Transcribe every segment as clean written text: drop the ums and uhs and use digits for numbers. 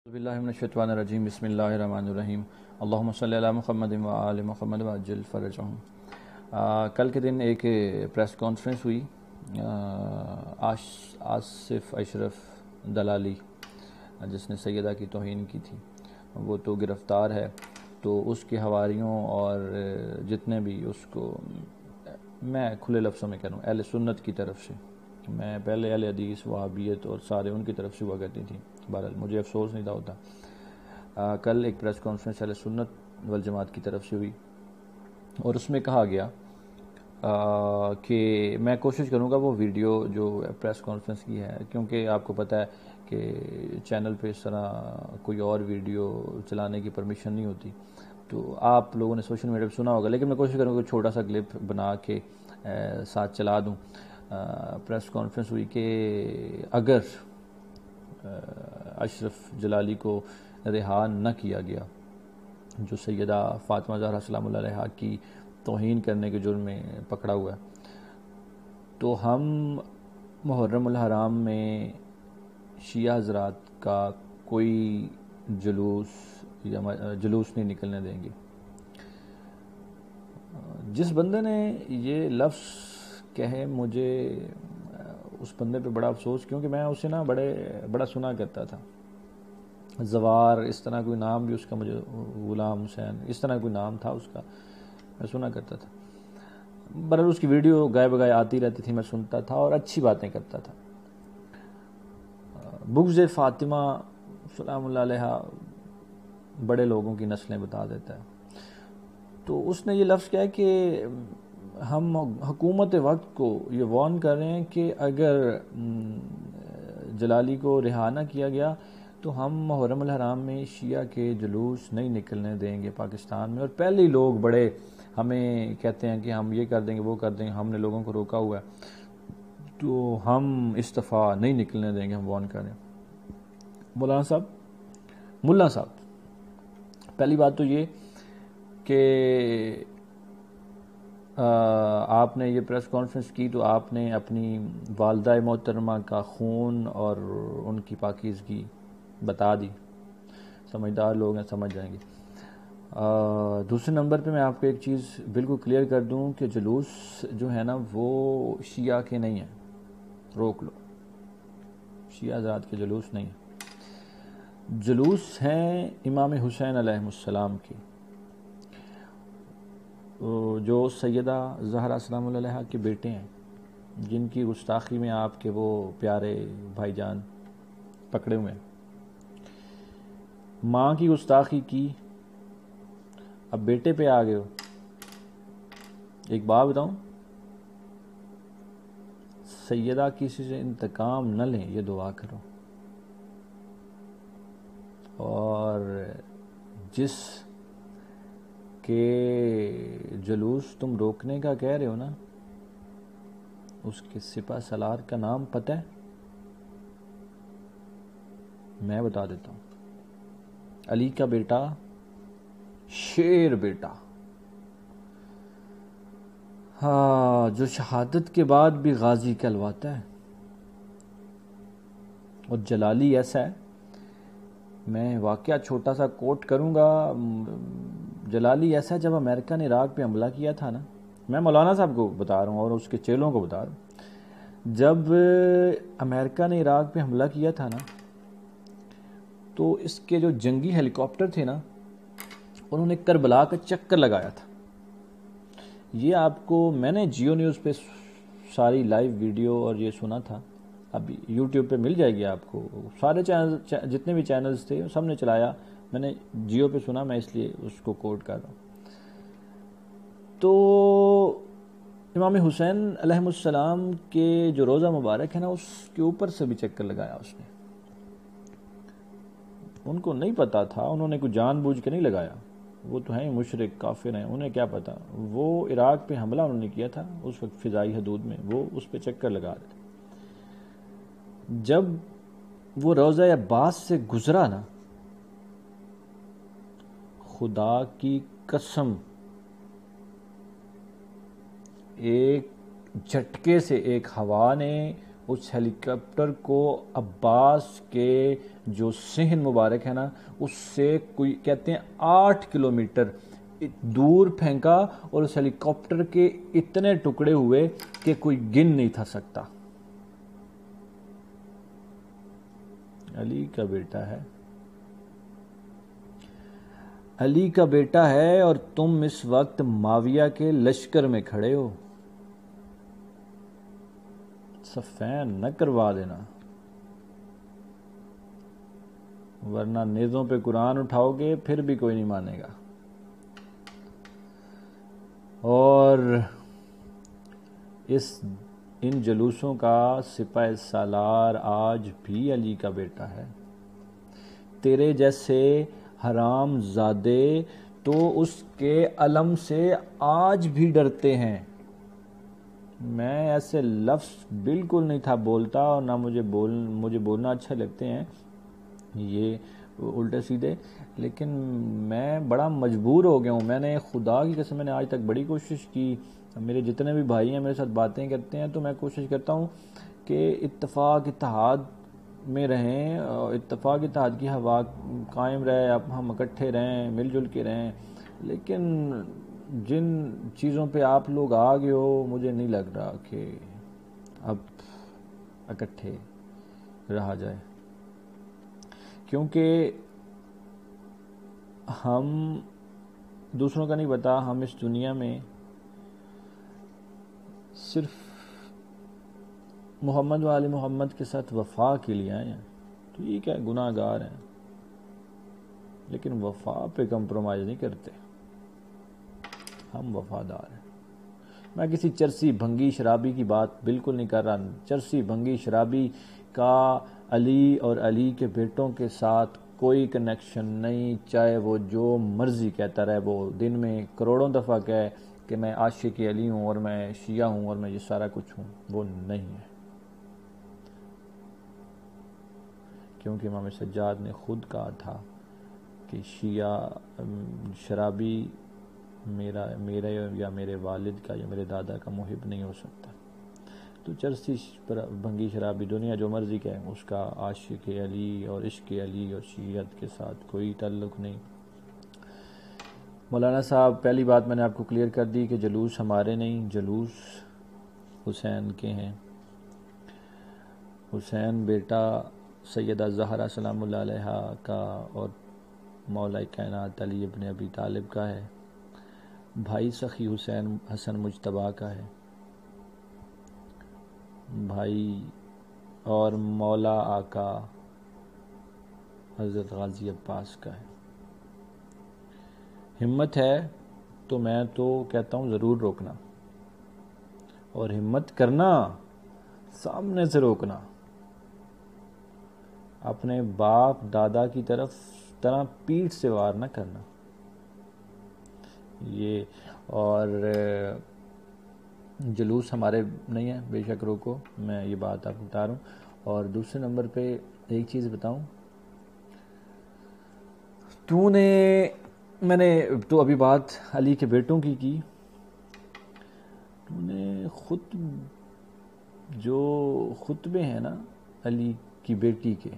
باللہ من الشیطان الرجیم بسم اللہ الرحمن الرحیم اللہم صلی علی محمد و آل محمد وعجل فرجہم۔ کل کے دن ایک پریس کانفرنس ہوئی آصف اشرف دلالی جس نے سیدہ کی توہین کی تھی، وہ تو گرفتار ہے، تو اس کے حواریوں اور جتنے بھی اس کو میں کھلے لفظوں میں کہہ رہا ہوں اہل سنت کی طرف سے، میں پہلے اہل حدیث وہابیت اور سارے ان کی طرف سے ہوا کرتی تھی، بہرحال مجھے افسوس نہیں تھا ہوتا۔ کل ایک پریس کانفرنس اہل سنت والجماعت کی طرف سے ہوئی اور اس میں کہا گیا کہ میں کوشش کروں گا وہ ویڈیو جو پریس کانفرنس کی ہے، کیونکہ آپ کو پتہ ہے کہ چینل پہ اس طرح کوئی اور ویڈیو چلانے کی پرمیشن نہیں ہوتی، تو آپ لوگوں نے سوشل میڈیا پہ سنا ہوگا، لیکن میں کوشش کروں گا چھوٹا سا کلپ بنا کے ساتھ چلا دوں۔ پریس کانفرنس ہوئی کہ اگر اشرف جلالی کو رہا نہ کیا گیا، جو سیدہ فاطمہ زہرا سلام اللہ علیہا کی توہین کرنے کے جرم میں پکڑا ہوا ہے، تو ہم محرم الحرام میں شیعہ حضرات کا کوئی جلوس نہیں نکلنے دیں گے۔ جس بندے نے یہ لفظ کہے، مجھے اس بندے پہ بڑا افسوس، کیونکہ میں اسے بڑا سنا کرتا تھا، زوار اس طرح کوئی نام بھی اس کا، مجھے غلام حسین اس طرح کوئی نام تھا اس کا، میں سنا کرتا تھا، برحال اس کی ویڈیو گائے بگائے آتی رہتی تھی، میں سنتا تھا اور اچھی باتیں کرتا تھا۔ بغض فاطمہ سلام اللہ علیہا بڑے لوگوں کی نسلیں بتا دیتا ہے، تو اس نے یہ لفظ کیا ہے کہ ہم حکومت وقت کو یہ وارن کر رہے ہیں کہ اگر جلالی کو رہا نہ کیا گیا تو ہم محرم الحرام میں شیعہ کے جلوس نہیں نکلنے دیں گے پاکستان میں، اور پہلے ہی لوگ بڑے ہمیں کہتے ہیں کہ ہم یہ کر دیں گے وہ کر دیں گے، ہم نے لوگوں کو روکا ہوا ہے تو ہم اس دفعہ نہیں نکلنے دیں گے، ہم وارن کر رہے ہیں۔ ملا صاحب، پہلی بات تو یہ کہ آپ نے یہ پریس کانفرنس کی تو آپ نے اپنی والدہ محترمہ کا خون اور ان کی پاکیزگی بتا دی، سمجھدار لوگ ہیں سمجھ جائیں گے۔ دوسرے نمبر پہ میں آپ کو ایک چیز بالکل کلیئر کر دوں کہ جلوس جو ہے نا وہ شیعہ کے نہیں ہیں، روک لو، شیعہ حضرات کے جلوس نہیں ہیں، جلوس ہیں امام حسین علیہ السلام کی، جو سیدہ زہرا سلام اللہ علیہا کے بیٹے ہیں، جن کی گستاخی میں آپ کے وہ پیارے بھائی جان پکڑے ہوئے ہیں، ماں کی گستاخی کی، اب بیٹے پہ آ گئے ہو۔ ایک بات بتاؤں، سیدہ کسی سے انتقام نہ لیں، یہ دعا کرو، اور جس کے جلوس تم روکنے کا کہہ رہے ہو نا، اس کے سپہ سالار کا نام پتہ ہے؟ میں بتا دیتا ہوں، علی کا بیٹا، شیر بیٹا، ہاں، جو شہادت کے بعد بھی غازی کہلواتا ہے، اور جلالی ایسا ہے، میں واقعہ چھوٹا سا کوٹ کروں گا، جلالی ایسا ہے، جب امریکہ نے عراق پہ حملہ کیا تھا نا، میں مولانا صاحب کو بتا رہا ہوں اور اس کے چیلوں کو بتا رہا ہوں، جب امریکہ نے عراق پہ حملہ کیا تھا نا، تو اس کے جو جنگی ہیلی کاپٹر تھے نا، انہوں نے کربلا کا چکر لگایا تھا۔ یہ آپ کو میں نے جیو نیوز پہ ساری لائیو ویڈیو اور یہ سنا تھا، اب یوٹیوب پہ مل جائے گی آپ کو، سارے چینل جتنے بھی چینلز تھے سب نے چلایا، میں نے جیو پہ سنا، میں اس لیے اس کو کوٹ کر رہا ہوں۔ تو امام حسین علیہ السلام کے جو روزہ مبارک ہے نا، اس کے اوپر سے بھی چکر لگایا اس نے، ان کو نہیں پتا تھا، انہوں نے کوئی جان بوجھ کے نہیں لگایا، وہ تو ہیں مشرک کافر ہیں، انہیں کیا پتا، وہ عراق پہ حملہ انہوں نے کیا تھا اس وقت فضائی حدود میں، وہ اس پہ چکر لگا رہے تھے۔ جب وہ روضہ عباس سے گزرا نا، خدا کی قسم ایک جھٹکے سے ایک ہوا نے اس ہیلی کاپٹر کو عباس کے جو صحن مبارک ہے نا اس سے کوئی کہتے ہیں 8 کلومیٹر دور پھینکا، اور اس ہیلی کاپٹر کے اتنے ٹکڑے ہوئے کہ کوئی گن نہیں تھا سکتا۔ علی کا بیٹا ہے، علی کا بیٹا ہے، اور تم اس وقت معاویہ کے لشکر میں کھڑے ہو۔ صفین نہ کروا دینا، ورنہ نیزوں پہ قرآن اٹھاؤ گے پھر بھی کوئی نہیں مانے گا۔ اور ان جلوسوں کا سپہ سالار آج بھی علی کا بیٹا ہے۔ تیرے جیسے حرام زادے تو اس کے علم سے آج بھی ڈرتے ہیں۔ میں ایسے لفظ بالکل نہیں تھا بولتا، اور نہ مجھے بولنا اچھا لگتے ہیں یہ الٹے سیدھے، لیکن میں بڑا مجبور ہو گیا ہوں۔ میں نے خدا کی قسم میں نے آج تک بڑی کوشش کی، میرے جتنے بھی بھائی ہیں میرے ساتھ باتیں کرتے ہیں تو میں کوشش کرتا ہوں کہ اتفاق اتحاد میں رہیں، اتفاق اتحاد کی ہوا قائم رہے، اب ہم اکٹھے رہیں، مل جل کے رہیں، لیکن جن چیزوں پہ آپ لوگ آ گئے ہو مجھے نہیں لگ رہا کہ اب اکٹھے رہا جائے، کیونکہ ہم دوسروں کا نہیں پتا، ہم اس دنیا میں صرف محمد و آل محمد کے ساتھ وفا کے لیے آئے ہیں۔ ٹھیک ہے گناہ گار ہیں، لیکن وفا پہ کمپرومائز نہیں کرتے، ہم وفادار ہیں۔ میں کسی چرسی بھنگی شرابی کی بات بالکل نہیں کر رہا، چرسی بھنگی شرابی کا علی اور علی کے بیٹوں کے ساتھ کوئی کنیکشن نہیں، چاہے وہ جو مرضی کہتا رہے، وہ دن میں کروڑوں دفعہ کہے کہ میں عاشق علی ہوں اور میں شیعہ ہوں اور میں یہ سارا کچھ ہوں، وہ نہیں ہے، کیونکہ امام سجاد نے خود کہا تھا کہ شیعہ شرابی میرا یا میرے والد کا یا میرے دادا کا محب نہیں ہو سکتا۔ تو چرسی بھنگی شرابی دنیا جو مرضی کہے، اس کا عاشق علی اور عشق علی اور شیعت کے ساتھ کوئی تعلق نہیں۔ مولانا صاحب پہلی بات میں نے آپ کو کلیئر کر دی کہ جلوس ہمارے نہیں، جلوس حسین کے ہیں۔ حسین بیٹا سیدہ زہرا سلام اللہ علیہا کا اور مولا کائنات علی ابن ابی طالب کا ہے، بھائی سخی حسن مجتبیٰ کا ہے، بھائی اور مولا آقا حضرت غازی عباس کا ہے۔ ہمت ہے تو میں تو کہتا ہوں ضرور روکنا، اور ہمت کرنا سامنے سے روکنا، اپنے باپ دادا کی طرح پیٹھ سے وار نہ کرنا یہ۔ اور جلوس ہمارے نہیں ہے، بے شک روکو، میں یہ بات آپ کو بتا رہا ہوں۔ اور دوسرے نمبر پہ ایک چیز بتاؤں، میں نے تو ابھی بات علی کے بیٹوں کی، تو نے جو خطبے ہیں نا علی کی بیٹی کے،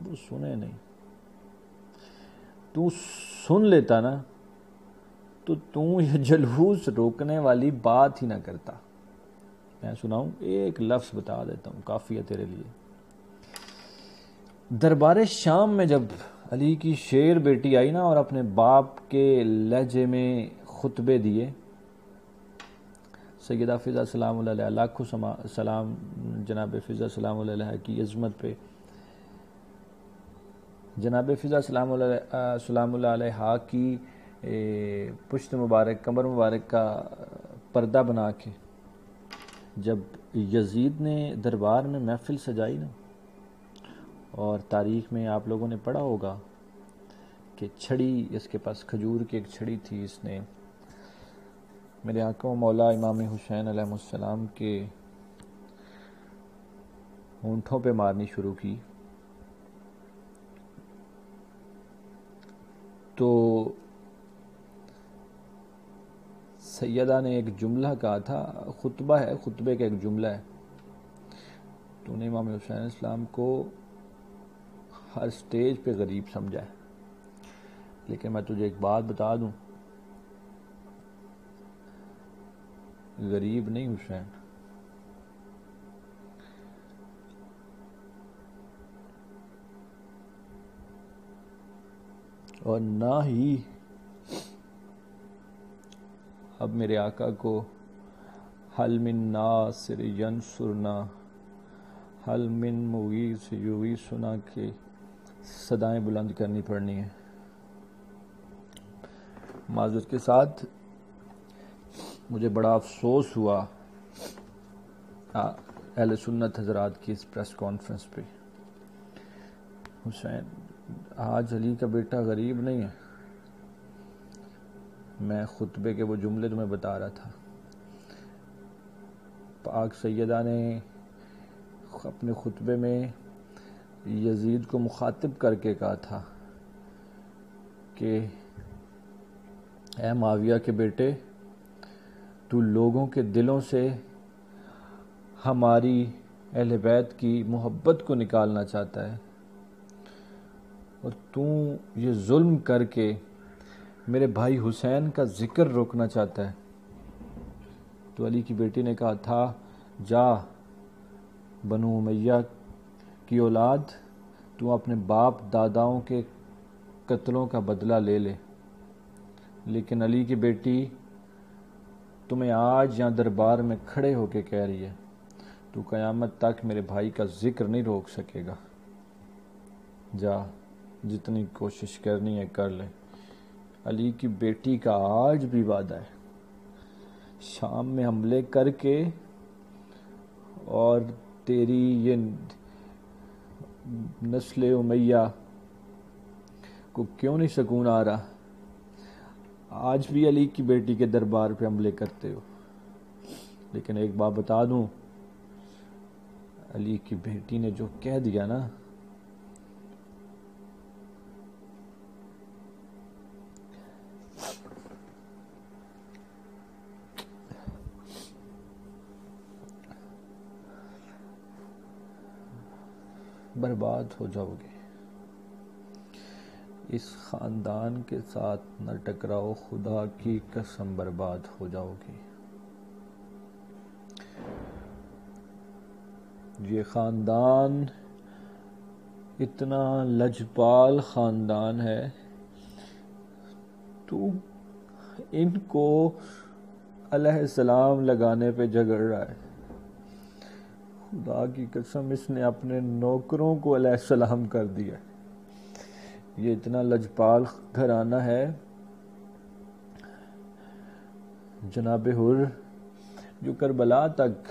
وہ سنے نہیں۔ تو سن لیتا نا تو یہ جلوس روکنے والی بات ہی نہ کرتا۔ میں سناؤں، ایک لفظ بتا دیتا ہوں، کافی ہے تیرے لیے۔ دربار شام میں جب علی کی شیر بیٹی آئی نا اور اپنے باپ کے لہجے میں خطبے دیے، سیدہ فضا سلام اللہ علیہ، لاکھوں سلام جناب فضا سلام اللہ علیہ کی عظمت پہ، جناب فضا سلام اللہ علیہ کی پشت مبارک کمر مبارک کا پردہ بنا کے جب یزید نے دربار میں محفل سجائی نا، اور تاریخ میں آپ لوگوں نے پڑھا ہوگا کہ چھڑی، اس کے پاس کھجور کی ایک چھڑی تھی، اس نے میرے آقا و مولا امام حسین علیہ السلام کے ہونٹوں پہ مارنی شروع کی، تو سیدہ نے ایک جملہ کہا تھا، خطبہ ہے، خطبے کا ایک جملہ ہے، تو نے امام حسین علیہ السلام کو ہر سٹیج پہ غریب سمجھا ہے، لیکن میں تجھے ایک بات بتا دوں، غریب نہیں حسین، اور نہ ہی اب میرے آقا کو حل من ناصر ینصرنا، حل من مغیث یغیثنا کے صدائیں بلند کرنی پڑنی ہیں۔ معذرت کے ساتھ مجھے بڑا افسوس ہوا اہل سنت حضرات کی اس پریس کانفرنس پہ۔ حسین آج علی کا بیٹا غریب نہیں ہے، میں خطبے کے وہ جملے تمہیں بتا رہا تھا، پاک سیدہ نے اپنے خطبے میں یزید کو مخاطب کر کے کہا تھا کہ اے معاویہ کے بیٹے، تو لوگوں کے دلوں سے ہماری اہل بیت کی محبت کو نکالنا چاہتا ہے، اور تو یہ ظلم کر کے میرے بھائی حسین کا ذکر روکنا چاہتا ہے۔ تو علی کی بیٹی نے کہا تھا، جا بنو امیہ کی اولاد، تو اپنے باپ داداؤں کے قتلوں کا بدلہ لے لے، لیکن علی کی بیٹی تمہیں آج یہاں دربار میں کھڑے ہو کے کہہ رہی ہے تو قیامت تک میرے بھائی کا ذکر نہیں روک سکے گا، جا جتنی کوشش کرنی ہے کر لے۔ علی کی بیٹی کا آج بھی وعدہ ہے، شام میں حملے کر کے اور تیری یہ نسل امیہ کو کیوں نہیں سکون آ رہا، آج بھی علی کی بیٹی کے دربار پہ حملے کرتے ہو۔ لیکن ایک بات بتا دوں، علی کی بیٹی نے جو کہہ دیا نا، برباد ہو جاؤ گے، اس خاندان کے ساتھ نہ ٹکراؤ، خدا کی قسم برباد ہو جاؤ گے۔ یہ خاندان اتنا لجپال خاندان ہے، تو ان کو علیہ السلام لگانے پہ جھگڑ رہا ہے۔ خدا کی قسم اس نے اپنے نوکروں کو علیہ السلام کر دیا۔ یہ اتنا لجپال گھرانہ ہے۔ جناب حر جو کربلا تک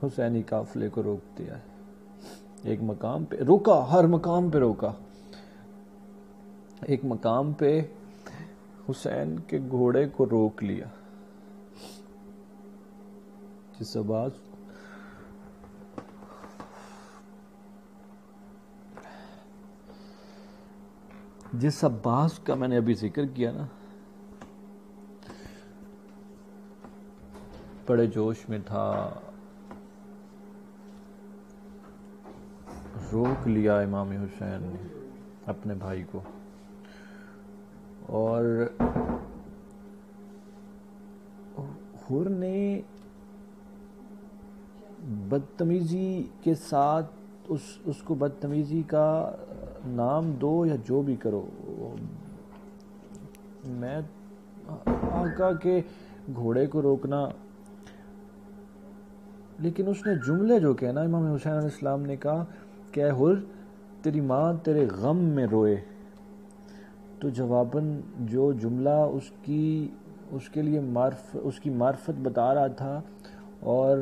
حسینی قافلے کو روک دیا ہے، ایک مقام پہ روکا، ہر مقام پہ روکا، ایک مقام پہ حسین کے گھوڑے کو روک لیا، جس عباس کا میں نے ابھی ذکر کیا نا، بڑے جوش میں تھا، روک لیا امام حسین نے اپنے بھائی کو، اور حر نے بدتمیزی کے ساتھ اس کو بدتمیزی کا نام دو یا جو بھی کرو، میں آقا کے گھوڑے کو روکنا، لیکن اس نے جملے جو کہنا، امام حسین علیہ السلام نے کہا کہ اے حر تیری ماں تیرے غم میں روئے، تو جواباً جو جملہ اس کے لیے اس کی معرفت بتا رہا تھا، اور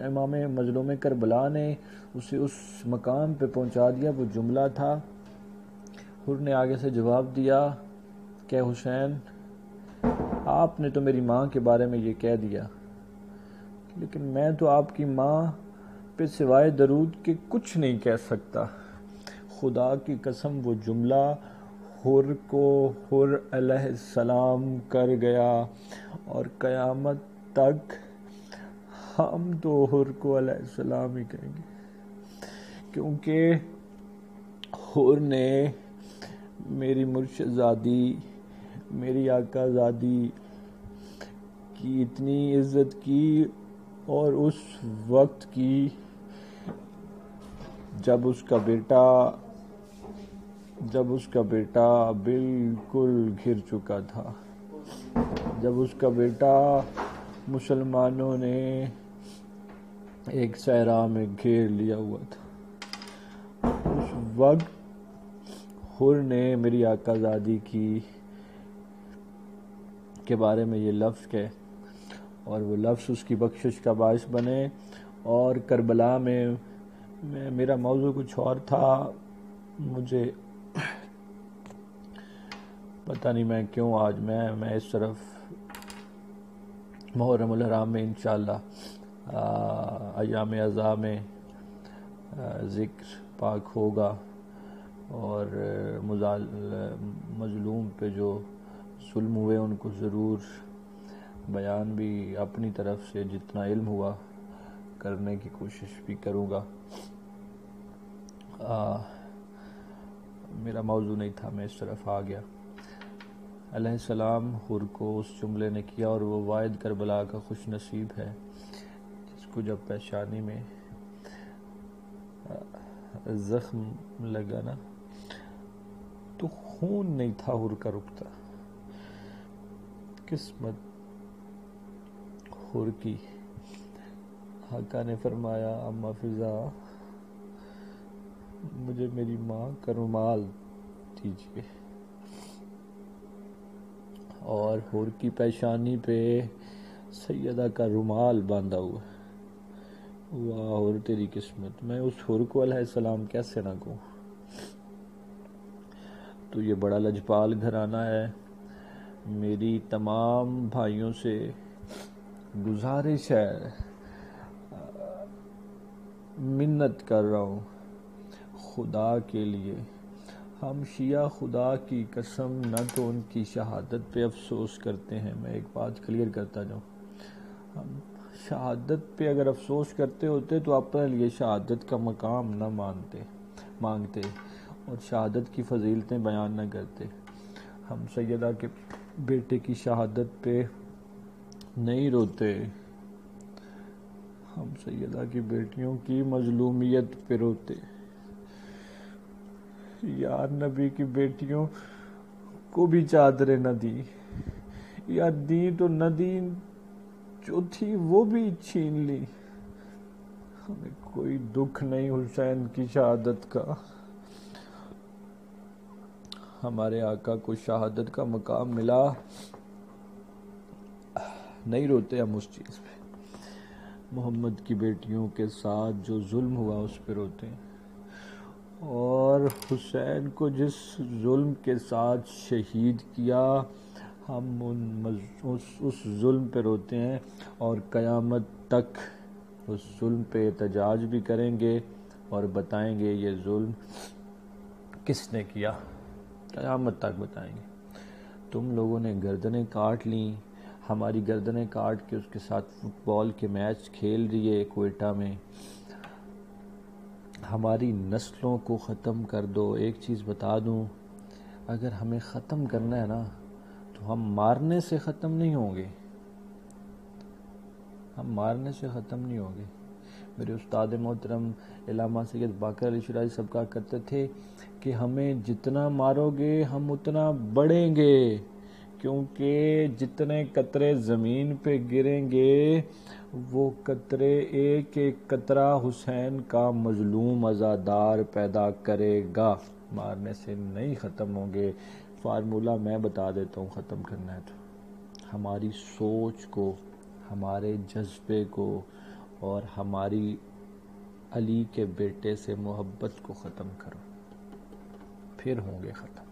امام مظلوم کربلا نے اسے اس مقام پہ پہنچا دیا، وہ جملہ تھا۔ حر نے آگے سے جواب دیا کہ حسین آپ نے تو میری ماں کے بارے میں یہ کہہ دیا، لیکن میں تو آپ کی ماں پہ سوائے درود کے کچھ نہیں کہہ سکتا۔ خدا کی قسم وہ جملہ حر کو حر علیہ السلام کر گیا، اور قیامت تک ہم تو حر کو علیہ السلام ہی کہیں گے، کیونکہ حر نے میری مرشد زادی، میری آقا زادی کی اتنی عزت کی، اور اس وقت کی جب اس کا بیٹا بالکل گر چکا تھا، جب اس کا بیٹا مسلمانوں نے ایک صحرا میں گھیر لیا ہوا تھا، اس وقت حر نے میری آقا زادی کے بارے میں یہ لفظ کہے، اور وہ لفظ اس کی بخشش کا باعث بنے۔ اور کربلا میں میرا موضوع کچھ اور تھا، مجھے پتہ نہیں میں کیوں آج میں اس طرف محرم الحرام میں انشاءاللہ ایام عزا میں ذکر پاک ہوگا، اور مظلوم پہ جو ظلم ہوئے ان کو ضرور بیان بھی اپنی طرف سے جتنا علم ہوا کرنے کی کوشش بھی کروں گا۔ میرا موضوع نہیں تھا، میں اس طرف آ گیا۔ علیہ السلام حر کو اس جملے نے کیا، اور وہ واحد کربلا کا خوش نصیب ہے جس کو جب پیشانی میں زخم لگا نا تو خون نہیں تھا حر کا رکتا۔ قسمت حر کی، آقا نے فرمایا اما فضا مجھے میری ماں کا رومال دیجیے، اور حر کی پیشانی پہ سیدہ کا رومال باندھا ہوا۔ واہ حر تیری قسمت، میں اس حر کو علیہ السلام کیسے نہ کہوں۔ تو یہ بڑا لجپال گھرانہ ہے۔ میری تمام بھائیوں سے گزارش ہے، منت کر رہا ہوں خدا کے لیے، ہم شیعہ خدا کی قسم نہ تو ان کی شہادت پہ افسوس کرتے ہیں، میں ایک بات کلیئر کرتا جاؤں، ہم شہادت پہ اگر افسوس کرتے ہوتے تو اپنے لیے شہادت کا مقام نہ مانگتے اور شہادت کی فضیلتیں بیان نہ کرتے۔ ہم سیدہ کے بیٹے کی شہادت پہ نہیں روتے، ہم سیدہ کی بیٹیوں کی مظلومیت پہ روتے۔ یار نبی کی بیٹیوں کو بھی چادریں نہ دی، یا دی تو نہ دی، جو تھی وہ بھی چھین لی۔ ہمیں کوئی دکھ نہیں حسین کی شہادت کا، ہمارے آقا کو شہادت کا مقام ملا، نہیں روتے ہم اس چیز پہ۔ محمد کی بیٹیوں کے ساتھ جو ظلم ہوا اس پہ روتے ہیں، اور حسین کو جس ظلم کے ساتھ شہید کیا ہم اس ظلم پہ روتے ہیں، اور قیامت تک اس ظلم پہ احتجاج بھی کریں گے اور بتائیں گے یہ ظلم کس نے کیا، قیامت تک بتائیں گے۔ تم لوگوں نے گردنیں کاٹ لیں، ہماری گردنیں کاٹ کے اس کے ساتھ فٹ بال کے میچ کھیل رہی ہے کوئٹہ میں، ہماری نسلوں کو ختم کر دو۔ ایک چیز بتا دوں، اگر ہمیں ختم کرنا ہے نا تو ہم مارنے سے ختم نہیں ہوں گے، ہم مارنے سے ختم نہیں ہوں گے۔ میرے استاد محترم علامہ سید باقر علی شیرازی صاحب کہا کرتے تھے کہ ہمیں جتنا مارو گے ہم اتنا بڑھیں گے، کیونکہ جتنے قطرے زمین پہ گریں گے وہ قطرے ایک ایک قطرہ حسین کا مظلوم عزادار پیدا کرے گا، مارنے سے نہیں ختم ہوں گے۔ فارمولہ میں بتا دیتا ہوں ختم کرنا ہے تو، ہماری سوچ کو، ہمارے جذبے کو، اور ہماری علی کے بیٹے سے محبت کو ختم کرو، پھر ہوں گے ختم۔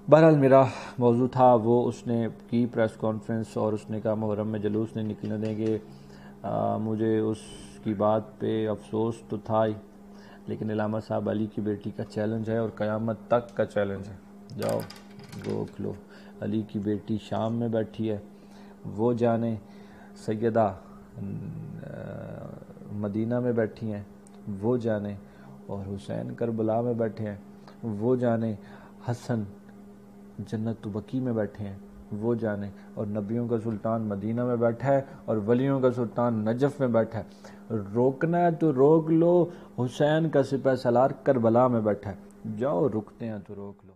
بہرحال میرا موضوع تھا وہ، اس نے کی پریس کانفرنس اور اس نے کہا محرم میں جلوس نہیں نکلنے دیں گے۔ مجھے اس کی بات پہ افسوس تو تھا ہی، لیکن علامہ صاحب علی کی بیٹی کا چیلنج ہے اور قیامت تک کا چیلنج ہے، جاؤ روک لو۔ علی کی بیٹی شام میں بیٹھی ہے، وہ جانے سیدہ مدینہ میں بیٹھی ہیں وہ جانے، اور حسین کربلا میں بیٹھے ہیں وہ جانے، حسن جنت بقیع میں بیٹھے ہیں وہ جانے، اور نبیوں کا سلطان مدینہ میں بیٹھا ہے اور ولیوں کا سلطان نجف میں بیٹھا ہے۔ روکنا ہے تو روک لو، حسین کا سپہ سالار کربلا میں بیٹھا ہے، جاؤ رکتے ہیں تو روک لو۔